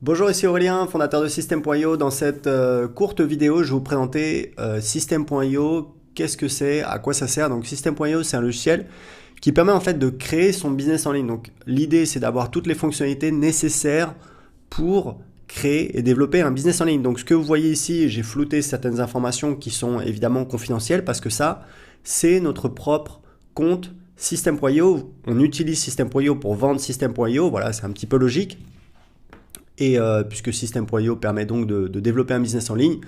Bonjour, ici Aurélien, fondateur de System.io. Dans cette courte vidéo, je vais vous présenter System.io, qu'est-ce que c'est, à quoi ça sert. Donc System.io, c'est un logiciel qui permet en fait de créer son business en ligne. Donc l'idée, c'est d'avoir toutes les fonctionnalités nécessaires pour créer et développer un business en ligne. Donc ce que vous voyez ici, j'ai flouté certaines informations qui sont évidemment confidentielles parce que ça, c'est notre propre compte System.io. On utilise System.io pour vendre System.io, voilà, c'est un petit peu logique. Et puisque System.io permet donc de développer un business en ligne,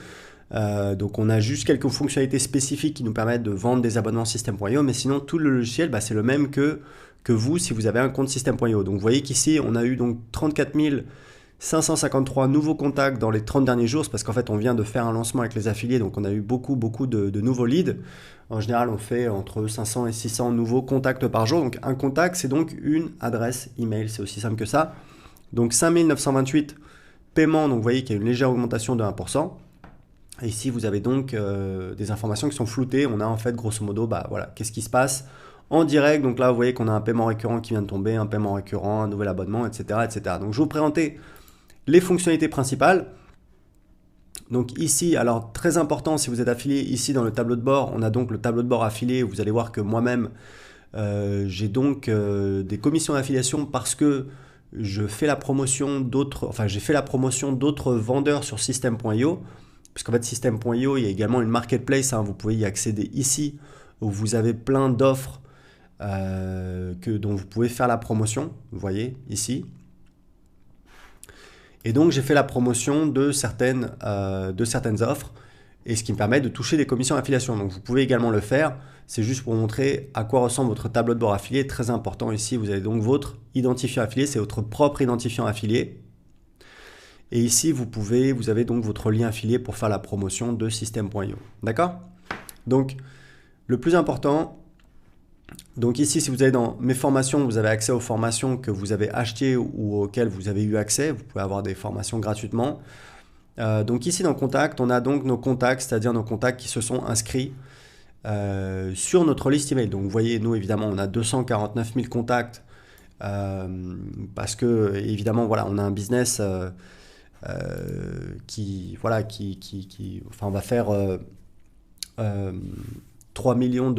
donc on a juste quelques fonctionnalités spécifiques qui nous permettent de vendre des abonnements System.io, mais sinon tout le logiciel, c'est le même que vous si vous avez un compte System.io. Donc vous voyez qu'ici on a eu donc 34 553 nouveaux contacts dans les 30 derniers jours, c'est parce qu'en fait on vient de faire un lancement avec les affiliés, donc on a eu beaucoup de nouveaux leads. En général on fait entre 500 et 600 nouveaux contacts par jour, donc un contact c'est donc une adresse email, c'est aussi simple que ça. Donc 5928 paiements, donc vous voyez qu'il y a une légère augmentation de 1%. Et ici, vous avez donc des informations qui sont floutées. On a en fait, grosso modo, voilà, qu'est-ce qui se passe en direct. Donc là, vous voyez qu'on a un paiement récurrent qui vient de tomber, un paiement récurrent, un nouvel abonnement, etc., etc. Donc je vais vous présenter les fonctionnalités principales. Donc ici, alors très important, si vous êtes affilié, ici dans le tableau de bord, on a donc le tableau de bord affilié. Vous allez voir que moi-même, j'ai donc des commissions d'affiliation parce que je fais la promotion d'autres, enfin j'ai fait la promotion d'autres vendeurs sur System.io, puisqu'en fait System.io, il y a également une marketplace, hein, vous pouvez y accéder ici, où vous avez plein d'offres dont vous pouvez faire la promotion, vous voyez ici. Et donc j'ai fait la promotion de certaines offres, et ce qui me permet de toucher des commissions d'affiliation. Donc vous pouvez également le faire, c'est juste pour vous montrer à quoi ressemble votre tableau de bord affilié. Très important ici, vous avez donc votre identifiant affilié, c'est votre propre identifiant affilié. Et ici, vous avez donc votre lien affilié pour faire la promotion de System.io. D'accord? Donc le plus important, donc ici, si vous allez dans mes formations, vous avez accès aux formations que vous avez achetées ou auxquelles vous avez eu accès. Vous pouvez avoir des formations gratuitement. Donc ici dans Contact, on a donc nos contacts, c'est-à-dire nos contacts qui se sont inscrits sur notre liste email. Donc vous voyez, nous évidemment, on a 249 000 contacts parce que évidemment, voilà, on a un business enfin, on va faire 3 millions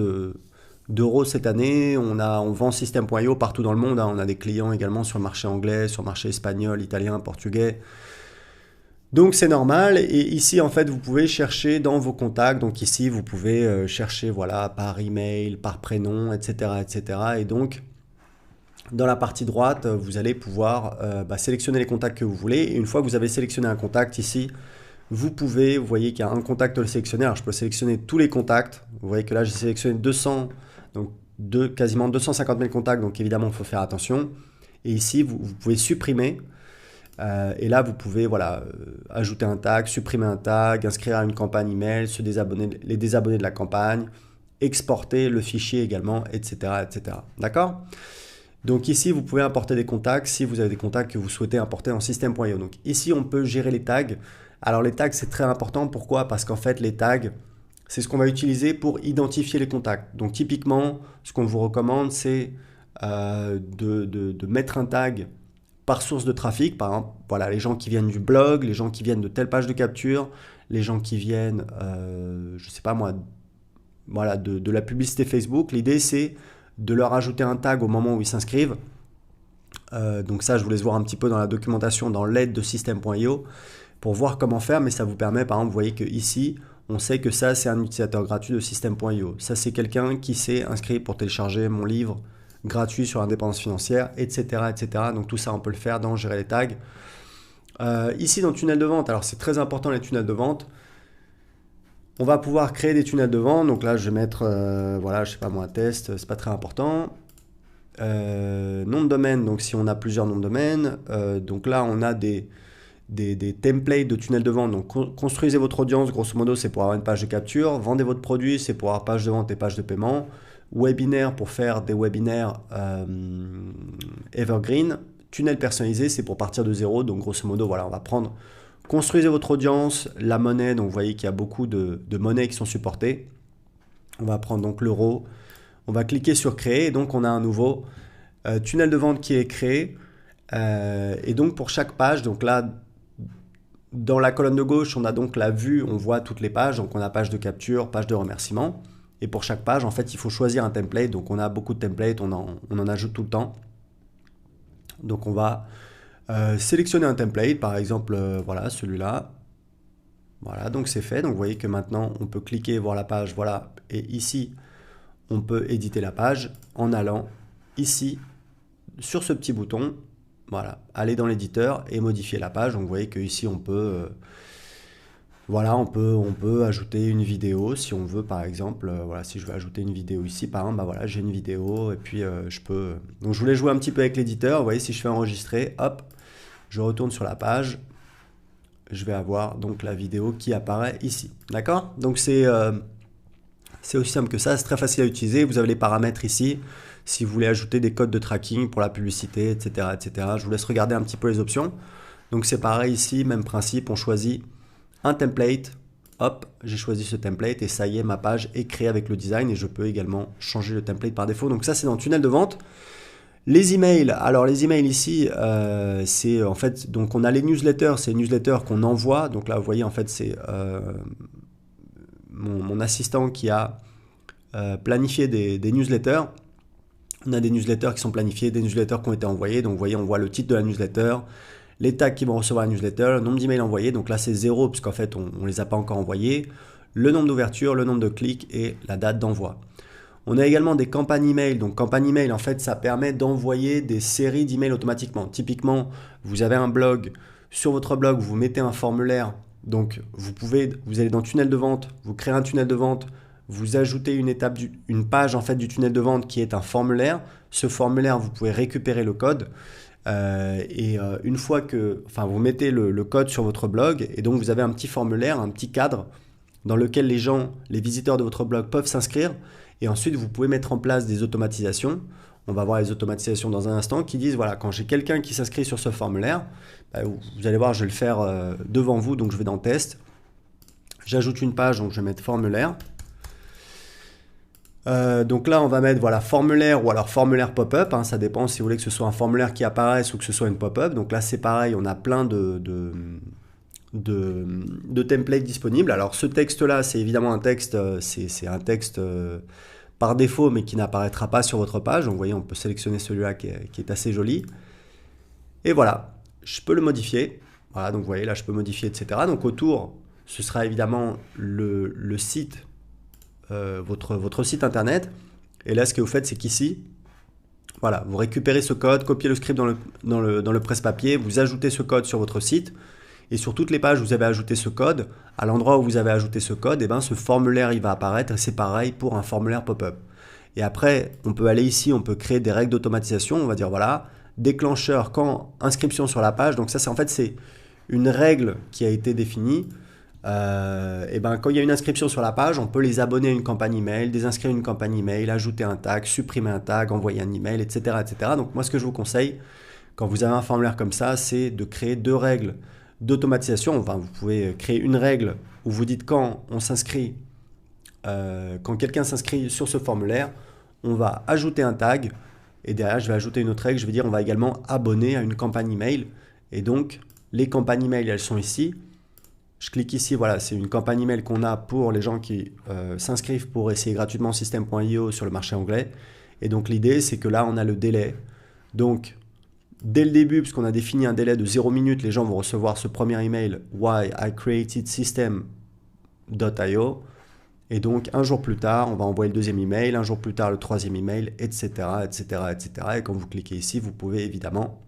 d'euros cette année. On vend System.io partout dans le monde, hein. On a des clients également sur le marché anglais, sur le marché espagnol, italien, portugais. Donc c'est normal, et ici en fait vous pouvez chercher dans vos contacts, donc ici vous pouvez chercher voilà, par email, par prénom, etc., etc. Et donc dans la partie droite, vous allez pouvoir sélectionner les contacts que vous voulez, et une fois que vous avez sélectionné un contact ici, vous voyez qu'il y a un contact sélectionné, alors je peux sélectionner tous les contacts, vous voyez que là j'ai sélectionné 200, donc quasiment 250 000 contacts, donc évidemment il faut faire attention, et ici vous pouvez supprimer. Et là, vous pouvez ajouter un tag, supprimer un tag, inscrire à une campagne email, les désabonner de la campagne, exporter le fichier également, etc., etc. D'accord? Donc ici, vous pouvez importer des contacts si vous avez des contacts que vous souhaitez importer en System.io. Donc ici, on peut gérer les tags. Alors les tags, c'est très important. Pourquoi? Parce qu'en fait, les tags, c'est ce qu'on va utiliser pour identifier les contacts. Donc typiquement, ce qu'on vous recommande, c'est de mettre un tag par source de trafic. Par exemple, voilà, les gens qui viennent du blog, les gens qui viennent de telle page de capture, les gens qui viennent, je sais pas moi, voilà, de la publicité Facebook. L'idée, c'est de leur ajouter un tag au moment où ils s'inscrivent. Donc ça, je vous laisse voir un petit peu dans la documentation, dans l'aide de System.io, pour voir comment faire, mais ça vous permet, par exemple, vous voyez que ici, on sait que ça, c'est un utilisateur gratuit de System.io. Ça, c'est quelqu'un qui s'est inscrit pour télécharger mon livre gratuit sur l'indépendance financière, etc., etc. Donc tout ça, on peut le faire dans Gérer les tags. Ici, dans le tunnel de vente, alors c'est très important les tunnels de vente. On va pouvoir créer des tunnels de vente. Donc là, je vais mettre, voilà, je sais pas moi, test, c'est pas très important. Nom de domaine, donc si on a plusieurs noms de domaine, donc là, on a des templates de tunnels de vente. Donc construisez votre audience, grosso modo, c'est pour avoir une page de capture. Vendez votre produit, c'est pour avoir page de vente et page de paiement. Webinaire pour faire des webinaires evergreen. Tunnel personnalisé, c'est pour partir de zéro. Donc grosso modo, voilà, on va prendre, construisez votre audience, la monnaie. Donc vous voyez qu'il y a beaucoup de monnaies qui sont supportées. On va prendre donc l'euro. On va cliquer sur créer et donc on a un nouveau tunnel de vente qui est créé. Et donc pour chaque page, donc là, dans la colonne de gauche, on a donc la vue, on voit toutes les pages, donc on a page de capture, page de remerciement. Et pour chaque page, en fait, il faut choisir un template. Donc on a beaucoup de templates, on en ajoute tout le temps. Donc on va sélectionner un template, par exemple, voilà, celui-là. Voilà, donc c'est fait. Donc vous voyez que maintenant, on peut cliquer, voir la page, voilà. Et ici, on peut éditer la page en allant ici, sur ce petit bouton. Voilà, aller dans l'éditeur et modifier la page. Donc vous voyez qu'ici, on peut... voilà, on peut ajouter une vidéo si on veut, par exemple. Voilà, si je veux ajouter une vidéo ici, par exemple, bah voilà, j'ai une vidéo et puis je peux... Donc je voulais jouer un petit peu avec l'éditeur. Vous voyez, si je fais enregistrer, hop, je retourne sur la page. Je vais avoir donc la vidéo qui apparaît ici. D'accord? Donc c'est aussi simple que ça, c'est très facile à utiliser. Vous avez les paramètres ici. Si vous voulez ajouter des codes de tracking pour la publicité, etc., etc. Je vous laisse regarder un petit peu les options. Donc c'est pareil ici, même principe, on choisit un template. Hop, j'ai choisi ce template et ça y est, ma page est créée avec le design et je peux également changer le template par défaut. Donc ça, c'est dans le tunnel de vente. Les emails, alors les emails ici, c'est en fait, donc on a les newsletters, c'est les newsletters qu'on envoie. Donc là, vous voyez, en fait, c'est mon assistant qui a planifié des newsletters. On a des newsletters qui sont planifiés, des newsletters qui ont été envoyés. Donc vous voyez, on voit le titre de la newsletter, les tags qui vont recevoir la newsletter, le nombre d'emails envoyés. Donc là, c'est 0 parce qu'en fait, on ne les a pas encore envoyés. Le nombre d'ouvertures, le nombre de clics et la date d'envoi. On a également des campagnes email. Donc campagne email, en fait, ça permet d'envoyer des séries d'emails automatiquement. Typiquement, vous avez un blog. Sur votre blog, vous mettez un formulaire. Donc vous allez dans tunnel de vente, vous créez un tunnel de vente, vous ajoutez une page en fait du tunnel de vente qui est un formulaire. Ce formulaire, vous pouvez récupérer le code. Une fois que, enfin, vous mettez le code sur votre blog et donc vous avez un petit formulaire, un petit cadre dans lequel les visiteurs de votre blog peuvent s'inscrire. Et ensuite, vous pouvez mettre en place des automatisations. On va voir les automatisations dans un instant qui disent, voilà, quand j'ai quelqu'un qui s'inscrit sur ce formulaire, bah, vous allez voir, je vais le faire devant vous. Donc, je vais dans Test. J'ajoute une page, donc je vais mettre formulaire. Donc là, on va mettre voilà, formulaire ou alors formulaire pop-up. Hein, ça dépend si vous voulez que ce soit un formulaire qui apparaisse ou que ce soit une pop-up. Donc là, c'est pareil, on a plein de templates disponibles. Alors ce texte-là, c'est évidemment un texte, c'est un texte par défaut, mais qui n'apparaîtra pas sur votre page. Donc vous voyez, on peut sélectionner celui-là qui est assez joli. Et voilà, je peux le modifier. Voilà, donc vous voyez, là, je peux modifier, etc. Donc autour, ce sera évidemment le site, votre site internet. Et là, ce que vous faites, c'est qu'ici, voilà, vous récupérez ce code, copiez le script dans le presse-papier, vous ajoutez ce code sur votre site. Et sur toutes les pages où vous avez ajouté ce code, à l'endroit où vous avez ajouté ce code, et ben ce formulaire il va apparaître et c'est pareil pour un formulaire pop-up. Et après, on peut aller ici, on peut créer des règles d'automatisation. On va dire voilà, déclencheur quand inscription sur la page. Donc ça, c'est une règle qui a été définie. Et ben quand il y a une inscription sur la page, on peut les abonner à une campagne email, désinscrire une campagne email, ajouter un tag, supprimer un tag, envoyer un email, etc., etc. Donc moi, ce que je vous conseille quand vous avez un formulaire comme ça, c'est de créer deux règles d'automatisation. Enfin, vous pouvez créer une règle où vous dites quand on s'inscrit, quand quelqu'un s'inscrit sur ce formulaire, on va ajouter un tag et derrière je vais ajouter une autre règle, je vais dire on va également abonner à une campagne email. Et donc les campagnes email, elles sont ici. Je clique ici, voilà, c'est une campagne email qu'on a pour les gens qui s'inscrivent pour essayer gratuitement System.io sur le marché anglais. Et donc l'idée, c'est que là on a le délai. Donc dès le début, puisqu'on a défini un délai de 0 minutes, les gens vont recevoir ce premier email Why I created system.io. Et donc un jour plus tard, on va envoyer le deuxième email, un jour plus tard le troisième email, etc., etc., etc. Et quand vous cliquez ici, vous pouvez évidemment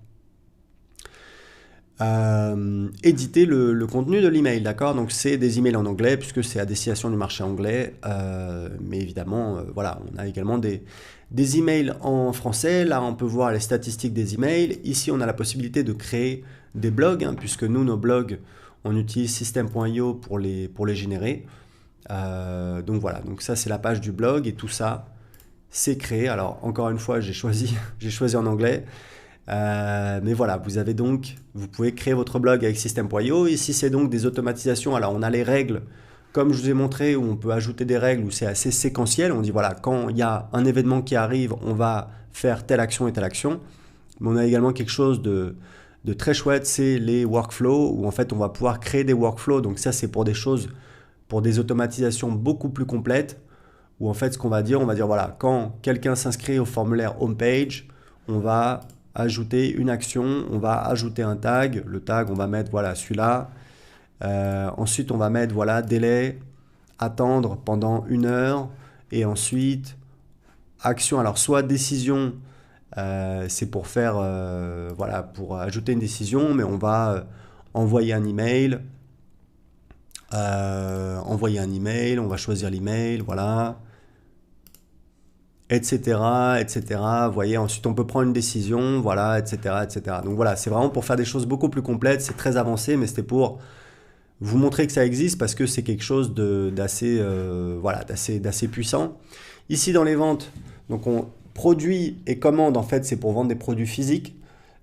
éditer le contenu de l'email, d'accord? Donc c'est des emails en anglais puisque c'est à destination du marché anglais, mais évidemment, voilà, on a également des emails en français. Là, on peut voir les statistiques des emails. Ici, on a la possibilité de créer des blogs, hein, puisque nous, nos blogs, on utilise System.io pour les générer. Donc voilà, donc ça c'est la page du blog et tout ça, c'est créé. Alors encore une fois, j'ai choisi en anglais. Mais voilà, vous pouvez créer votre blog avec System.io. Ici, c'est donc des automatisations. Alors, on a les règles, comme je vous ai montré, où on peut ajouter des règles où c'est assez séquentiel. On dit, voilà, quand il y a un événement qui arrive, on va faire telle action et telle action. Mais on a également quelque chose de très chouette, c'est les workflows, où en fait on va pouvoir créer des workflows. Donc ça c'est pour des choses, pour des automatisations beaucoup plus complètes, où en fait ce qu'on va dire, on va dire voilà, quand quelqu'un s'inscrit au formulaire homepage, on va ajouter une action, on va ajouter un tag. Le tag, on va mettre voilà celui-là. Ensuite, on va mettre voilà délai, attendre pendant 1 heure. Et ensuite, action. Alors, soit décision, c'est pour faire voilà pour ajouter une décision, mais on va envoyer un email. On va choisir l'email, voilà. Etc., etc. Vous voyez, ensuite on peut prendre une décision, voilà, etc., etc. Donc voilà, c'est vraiment pour faire des choses beaucoup plus complètes, c'est très avancé, mais c'était pour vous montrer que ça existe parce que c'est quelque chose d'assez voilà, d'assez puissant. Ici dans les ventes, donc on produit et commande, en fait, c'est pour vendre des produits physiques.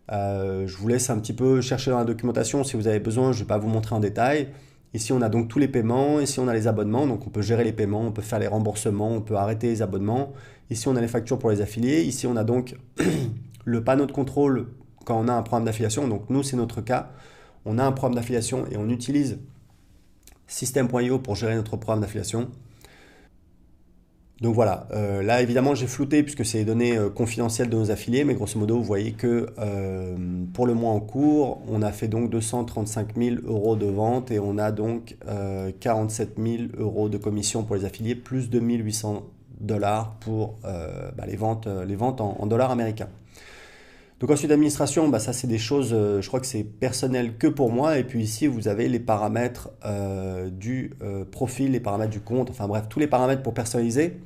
Je vous laisse un petit peu chercher dans la documentation si vous avez besoin, je ne vais pas vous montrer en détail. Ici, on a donc tous les paiements. Ici, on a les abonnements. Donc, on peut gérer les paiements, on peut faire les remboursements, on peut arrêter les abonnements. Ici, on a les factures pour les affiliés. Ici, on a donc le panneau de contrôle quand on a un programme d'affiliation. Donc, nous, c'est notre cas. On a un programme d'affiliation et on utilise System.io pour gérer notre programme d'affiliation. Donc voilà, là évidemment j'ai flouté puisque c'est les données confidentielles de nos affiliés, mais grosso modo vous voyez que pour le mois en cours, on a fait donc 235 000 euros de vente et on a donc 47 000 euros de commission pour les affiliés, plus 2 800 $ pour les ventes en dollars américains. Donc ensuite administration, ça c'est des choses, je crois que c'est personnel que pour moi. Et puis ici vous avez les paramètres du profil, les paramètres du compte, enfin bref, tous les paramètres pour personnaliser.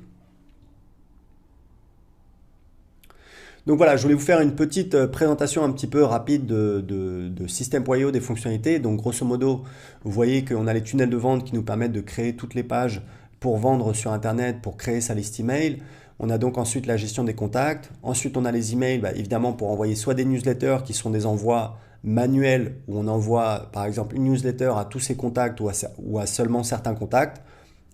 Donc voilà, je voulais vous faire une petite présentation un petit peu rapide de System.io, des fonctionnalités. Donc grosso modo, vous voyez qu'on a les tunnels de vente qui nous permettent de créer toutes les pages pour vendre sur Internet, pour créer sa liste email. On a donc ensuite la gestion des contacts. Ensuite, on a les emails, évidemment, pour envoyer soit des newsletters qui sont des envois manuels, où on envoie par exemple une newsletter à tous ses contacts ou à seulement certains contacts.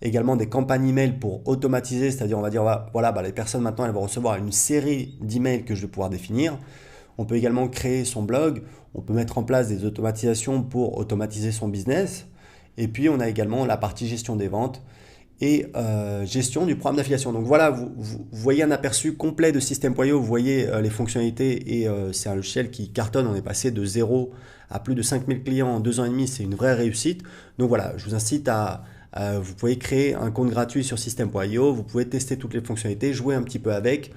Également des campagnes email pour automatiser, c'est-à-dire on va dire voilà, les personnes maintenant elles vont recevoir une série d'emails que je vais pouvoir définir. On peut également créer son blog, on peut mettre en place des automatisations pour automatiser son business. Et puis on a également la partie gestion des ventes et gestion du programme d'affiliation. Donc voilà, vous voyez un aperçu complet de System.io, vous voyez les fonctionnalités et c'est un logiciel qui cartonne. On est passé de 0 à plus de 5000 clients en 2 ans et demi, c'est une vraie réussite. Donc voilà, je vous incite vous pouvez créer un compte gratuit sur System.io, vous pouvez tester toutes les fonctionnalités, jouer un petit peu avec,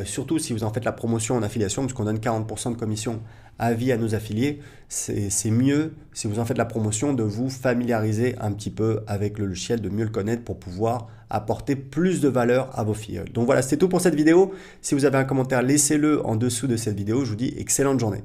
surtout si vous en faites la promotion en affiliation, puisqu'on donne 40% de commission à vie à nos affiliés, c'est mieux si vous en faites la promotion de vous familiariser un petit peu avec le logiciel, de mieux le connaître pour pouvoir apporter plus de valeur à vos filles. Donc voilà, c'était tout pour cette vidéo. Si vous avez un commentaire, laissez-le en dessous de cette vidéo. Je vous dis excellente journée.